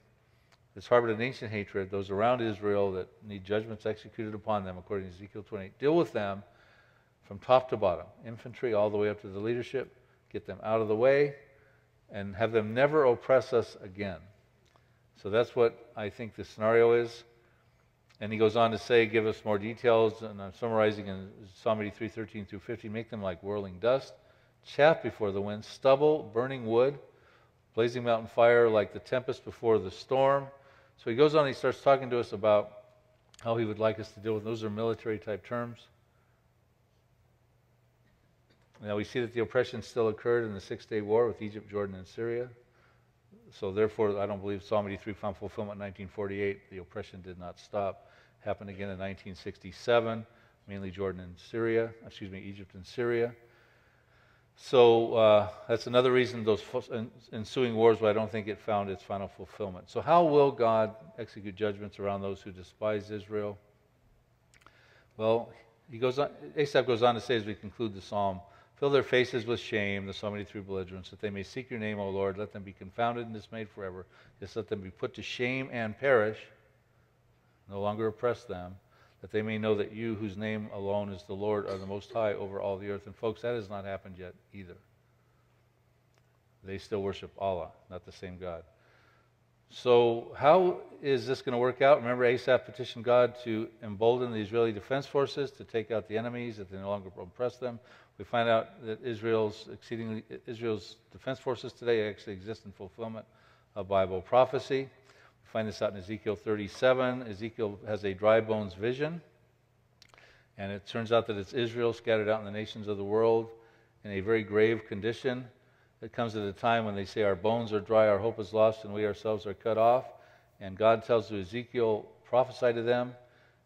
that's harbored an ancient hatred, those around Israel that need judgments executed upon them, according to Ezekiel 28. Deal with them from top to bottom, infantry all the way up to the leadership, get them out of the way, and have them never oppress us again. So that's what I think the scenario is. And he goes on to say, give us more details, and I'm summarizing in Psalm 83, 13 through 15, make them like whirling dust, chaff before the wind, stubble, burning wood, blazing mountain fire like the tempest before the storm. So he goes on, he starts talking to us about how he would like us to deal with those are military type terms. Now we see that the oppression still occurred in the 6-day war with Egypt, Jordan, and Syria. So therefore, I don't believe Psalm 83 found fulfillment in 1948. The oppression did not stop. Happened again in 1967, mainly Egypt and Syria. So that's another reason those ensuing wars, but I don't think it found its final fulfillment. So how will God execute judgments around those who despise Israel? Well, Asaph goes on to say as we conclude the psalm, fill their faces with shame, the Psalm 83 belligerents, that they may seek your name, O Lord. Let them be confounded and dismayed forever. Just let them be put to shame and perish, no longer oppress them, that they may know that you, whose name alone is the Lord, are the Most High over all the earth. And folks, that has not happened yet either. They still worship Allah, not the same God. So how is this going to work out? Remember, Asaph petitioned God to embolden the Israeli defense forces to take out the enemies, that they no longer oppress them. We find out that Israel's defense forces today actually exist in fulfillment of Bible prophecy. We find this out in Ezekiel 37. Ezekiel has a dry bones vision, and it turns out that it's Israel scattered out in the nations of the world in a very grave condition. It comes at a time when they say our bones are dry, our hope is lost, and we ourselves are cut off. And God tells to Ezekiel, prophesy to them.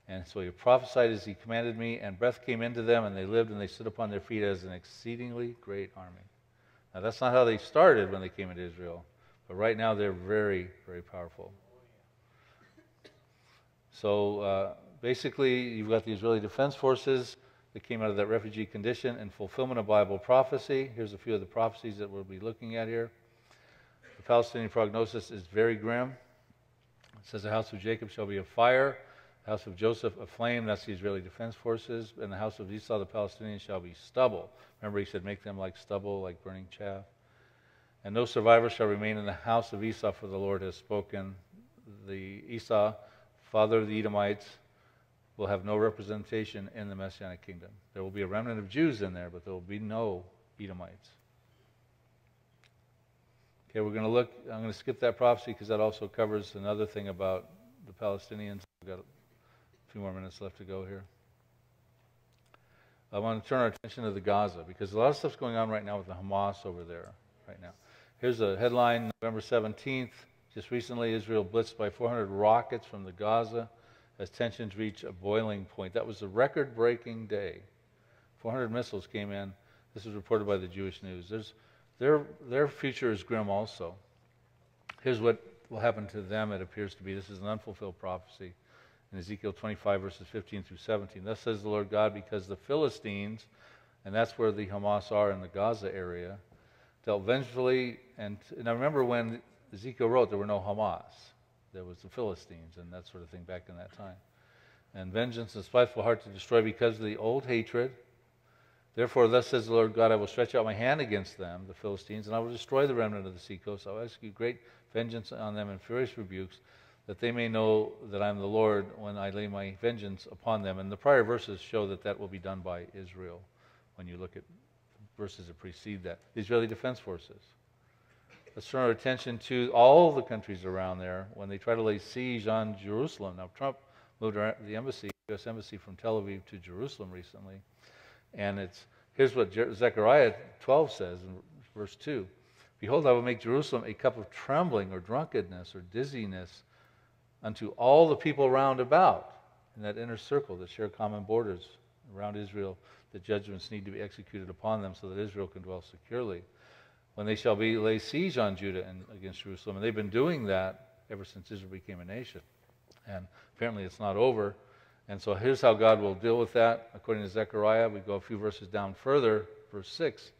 And so he prophesied as he commanded me, and breath came into them, and they lived, and they stood upon their feet as an exceedingly great army. Now, that's not how they started when they came into Israel, but right now they're very, very powerful. So basically, you've got the Israeli Defense Forces that came out of that refugee condition in fulfillment of Bible prophecy. Here's a few of the prophecies that we'll be looking at here. The Palestinian prognosis is very grim. It says the house of Jacob shall be a fire, the house of Joseph a flame, that's the Israeli Defense Forces, and the house of Esau, the Palestinians, shall be stubble. Remember, he said, make them like stubble, like burning chaff. And no survivor shall remain in the house of Esau, for the Lord has spoken. The Esau, father of the Edomites, will have no representation in the Messianic kingdom. There will be a remnant of Jews in there, but there will be no Edomites. Okay, we're going to look, I'm going to skip that prophecy because that also covers another thing about the Palestinians. We've got a few more minutes left to go here. I want to turn our attention to the Gaza because a lot of stuff's going on right now with the Hamas over there right now. Here's a headline, November 17th. Just recently, Israel blitzed by 400 rockets from the Gaza as tensions reach a boiling point. That was a record-breaking day. 400 missiles came in. This was reported by the Jewish News. Their future is grim also. Here's what will happen to them, it appears to be. This is an unfulfilled prophecy in Ezekiel 25, verses 15 through 17. Thus says the Lord God, because the Philistines, and that's where the Hamas are in the Gaza area, dealt vengefully. And I remember when Ezekiel wrote, there were no Hamas. There was the Philistines and that sort of thing back in that time. And vengeance and spiteful heart to destroy because of the old hatred. Therefore, thus says the Lord God, I will stretch out my hand against them, the Philistines, and I will destroy the remnant of the seacoast. I will execute great vengeance on them and furious rebukes, that they may know that I am the Lord when I lay my vengeance upon them. And the prior verses show that that will be done by Israel when you look at verses that precede that. The Israeli Defense Forces. Let's turn our attention to all the countries around there when they try to lay siege on Jerusalem. Now, Trump moved the U.S. Embassy from Tel Aviv to Jerusalem recently. And here's what Zechariah 12 says in verse 2. Behold, I will make Jerusalem a cup of trembling or drunkenness or dizziness unto all the people round about in that inner circle that share common borders around Israel, that judgments need to be executed upon them so that Israel can dwell securely. When they shall lay siege on Judah and against Jerusalem. And they've been doing that ever since Israel became a nation. And apparently it's not over. And so here's how God will deal with that. According to Zechariah, we go a few verses down further, verse 6.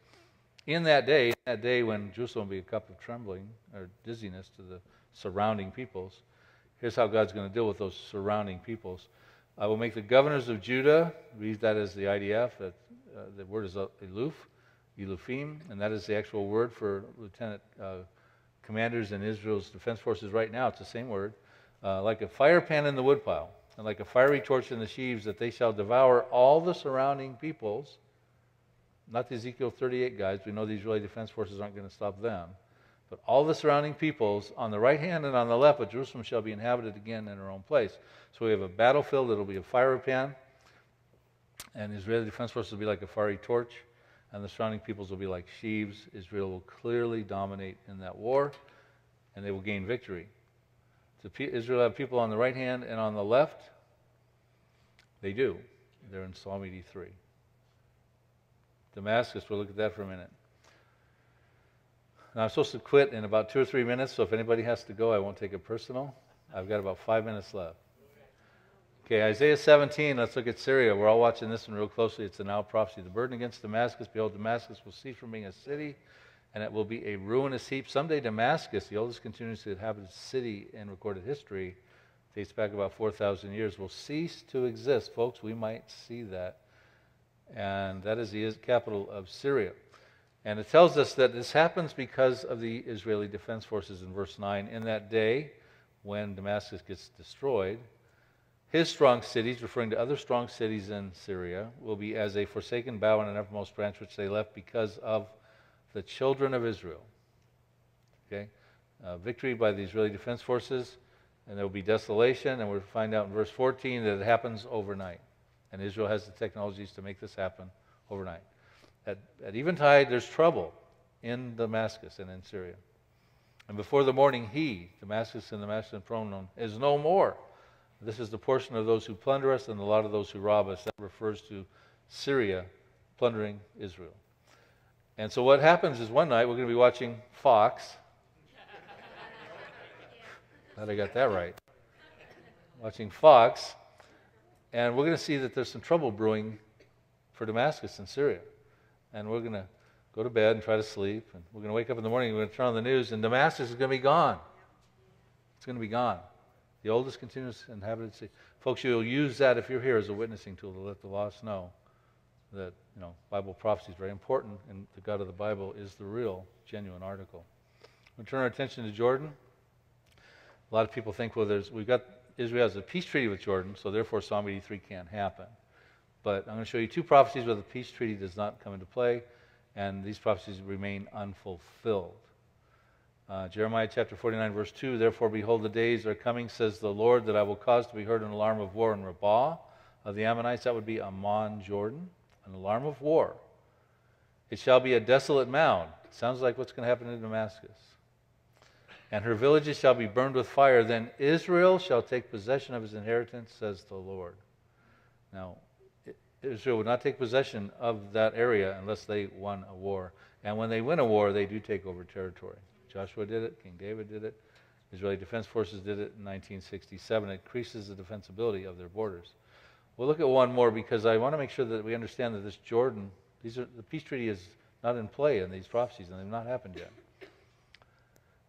In that day when Jerusalem will be a cup of trembling or dizziness to the surrounding peoples, here's how God's going to deal with those surrounding peoples. I will make the governors of Judah, read that as the IDF, the word is Elufim, and that is the actual word for lieutenant commanders in Israel's defense forces right now. It's the same word. Like a fire pan in the woodpile, and like a fiery torch in the sheaves, that they shall devour all the surrounding peoples. Not the Ezekiel 38 guys. We know the Israeli defense forces aren't going to stop them. But all the surrounding peoples on the right hand and on the left, but Jerusalem shall be inhabited again in her own place. So we have a battlefield that will be a fire pan, and the Israeli defense forces will be like a fiery torch, and the surrounding peoples will be like sheaves. Israel will clearly dominate in that war, and they will gain victory. Israel will have people on the right hand and on the left. They do. They're in Psalm 83. Damascus, we'll look at that for a minute. Now, I'm supposed to quit in about 2 or 3 minutes, so if anybody has to go, I won't take it personal. I've got about 5 minutes left. Okay, Isaiah 17, let's look at Syria. We're all watching this one real closely. It's a now prophecy. The burden against Damascus, behold, Damascus will cease from being a city, and it will be a ruinous heap. Someday Damascus, the oldest continuously inhabited city in recorded history, dates back about 4,000 years, will cease to exist. Folks, we might see that. And that is the capital of Syria. And it tells us that this happens because of the Israeli Defense Forces in verse 9. In that day, when Damascus gets destroyed, his strong cities, referring to other strong cities in Syria, will be as a forsaken bough and an uppermost branch which they left because of the children of Israel. Okay? Victory by the Israeli Defense Forces, and there will be desolation, and we'll find out in verse 14 that it happens overnight. And Israel has the technologies to make this happen overnight. At eventide, there's trouble in Damascus and in Syria. And before the morning, Damascus and the masculine pronoun, is no more. This is the portion of those who plunder us and the lot of those who rob us. That refers to Syria plundering Israel. And so what happens is one night we're going to be watching Fox. Glad I got that right. Watching Fox. And we're going to see that there's some trouble brewing for Damascus and Syria. And we're going to go to bed and try to sleep. And we're going to wake up in the morning and we're going to turn on the news, and Damascus is going to be gone. It's going to be gone. The oldest continuous inhabited city. Folks, you'll use that if you're here as a witnessing tool to let the lost know that, Bible prophecy is very important, and the God of the Bible is the real, genuine article. We'll turn our attention to Jordan. A lot of people think, well, Israel has a peace treaty with Jordan, so therefore Psalm 83 can't happen. But I'm going to show you two prophecies where the peace treaty does not come into play, and these prophecies remain unfulfilled. Jeremiah chapter 49, verse 2, therefore, behold, the days are coming, says the Lord, that I will cause to be heard an alarm of war in Rabbah of the Ammonites. That would be Ammon, Jordan, an alarm of war. It shall be a desolate mound. Sounds like what's going to happen in Damascus. And her villages shall be burned with fire. Then Israel shall take possession of his inheritance, says the Lord. Now, Israel would not take possession of that area unless they won a war. And when they win a war, they do take over territory. Joshua did it. King David did it. Israeli Defense Forces did it in 1967. It increases the defensibility of their borders. We'll look at one more because I want to make sure that we understand that this Jordan, the peace treaty is not in play in these prophecies, and they've not happened yet.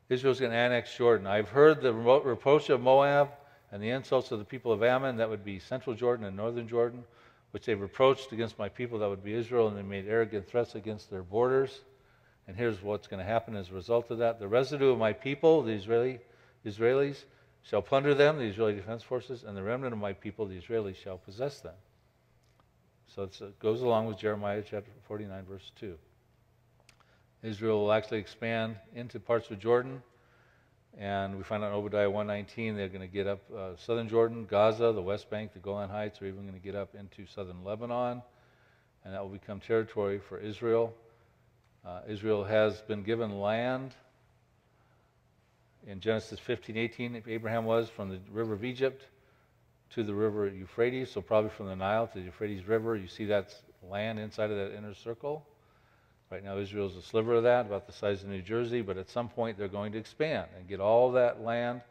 Israel's going to annex Jordan. I've heard the reproach of Moab and the insults of the people of Ammon. That would be central Jordan and northern Jordan, which they've reproached against my people. That would be Israel, and they made arrogant threats against their borders. And here's what's going to happen as a result of that. The residue of my people, the Israelis, shall plunder them, the Israeli Defense Forces, and the remnant of my people, the Israelis, shall possess them. So it goes along with Jeremiah chapter 49, verse 2. Israel will actually expand into parts of Jordan, and we find out in Obadiah 1:19 they're going to get up southern Jordan, Gaza, the West Bank, the Golan Heights, are even going to get up into southern Lebanon, and that will become territory for Israel. Israel has been given land in Genesis 15:18. Abraham was from the river of Egypt to the river Euphrates, so probably from the Nile to the Euphrates River. You see that's land inside of that inner circle. Right now Israel's a sliver of that, about the size of New Jersey, but at some point they're going to expand and get all that land.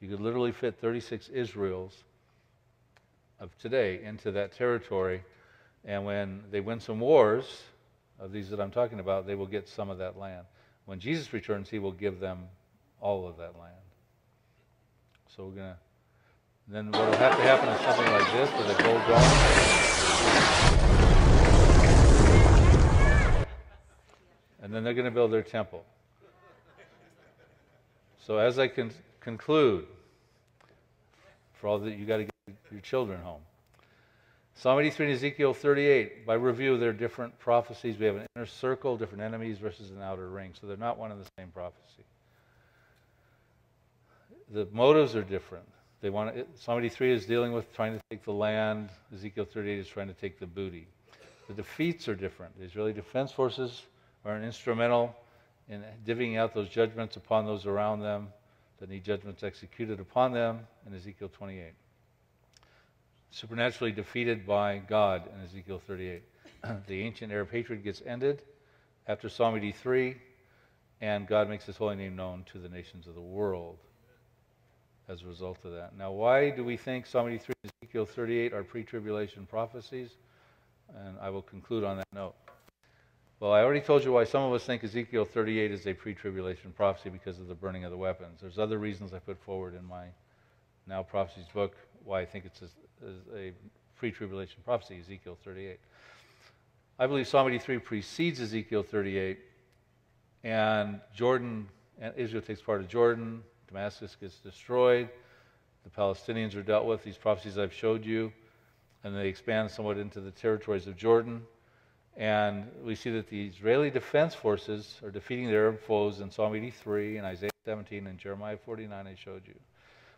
You could literally fit 36 Israels of today into that territory, and when they win some wars, of these that I'm talking about, they will get some of that land. When Jesus returns, he will give them all of that land. So we're going to, then what will have to happen is something like this with a gold dome. And then they're going to build their temple. So as I can conclude, for all that, you got to get your children home. Psalm 83 and Ezekiel 38, by review, they're different prophecies. We have an inner circle, different enemies versus an outer ring. So they're not one and the same prophecy. The motives are different. Psalm 83 is dealing with trying to take the land. Ezekiel 38 is trying to take the booty. The defeats are different. The Israeli Defense Forces are instrumental in divvying out those judgments upon those around them that need judgments executed upon them in Ezekiel 28. Supernaturally defeated by God in Ezekiel 38. The ancient Arab hatred gets ended after Psalm 83, and God makes his holy name known to the nations of the world as a result of that. Now, why do we think Psalm 83 and Ezekiel 38 are pre-tribulation prophecies? And I will conclude on that note. Well, I already told you why some of us think Ezekiel 38 is a pre-tribulation prophecy because of the burning of the weapons. There's other reasons I put forward in my Now Prophecies book why I think it's a pre-tribulation prophecy, Ezekiel 38. I believe Psalm 83 precedes Ezekiel 38 And Jordan, and Israel takes part of Jordan. Damascus gets destroyed. The Palestinians are dealt with, these prophecies I've showed you, and they expand somewhat into the territories of Jordan. And we see that the Israeli defense forces are defeating their Arab foes in Psalm 83 and Isaiah 17 and Jeremiah 49 I showed you.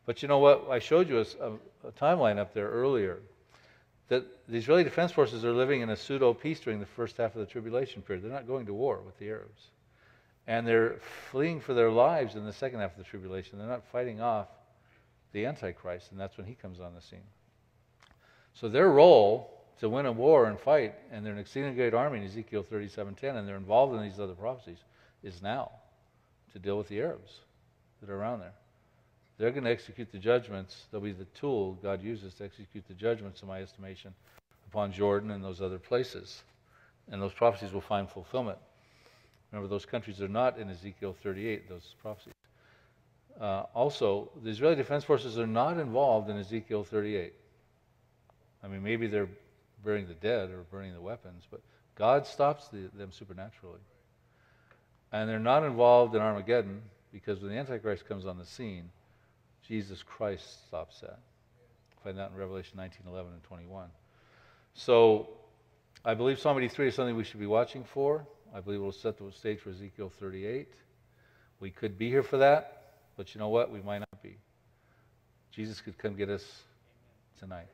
But you know what? I showed you a timeline up there earlier, that the Israeli defense forces are living in a pseudo-peace during the first half of the tribulation period. They're not going to war with the Arabs. And they're fleeing for their lives in the second half of the tribulation. They're not fighting off the Antichrist, and that's when he comes on the scene. So their role to win a war and fight, and they're an exceedingly great army in Ezekiel 37:10, and they're involved in these other prophecies, is now to deal with the Arabs that are around there. They're going to execute the judgments. They'll be the tool God uses to execute the judgments, in my estimation, upon Jordan and those other places. And those prophecies will find fulfillment. Remember, those countries are not in Ezekiel 38, those prophecies. Also, the Israeli defense forces are not involved in Ezekiel 38. I mean, maybe they're burying the dead or burning the weapons, but God stops them supernaturally. And they're not involved in Armageddon, because when the Antichrist comes on the scene, Jesus Christ stops that. Find that in Revelation 19:11 and 21. So I believe Psalm 83 is something we should be watching for. I believe it will set the stage for Ezekiel 38. We could be here for that, but you know what? We might not be. Jesus could come get us tonight.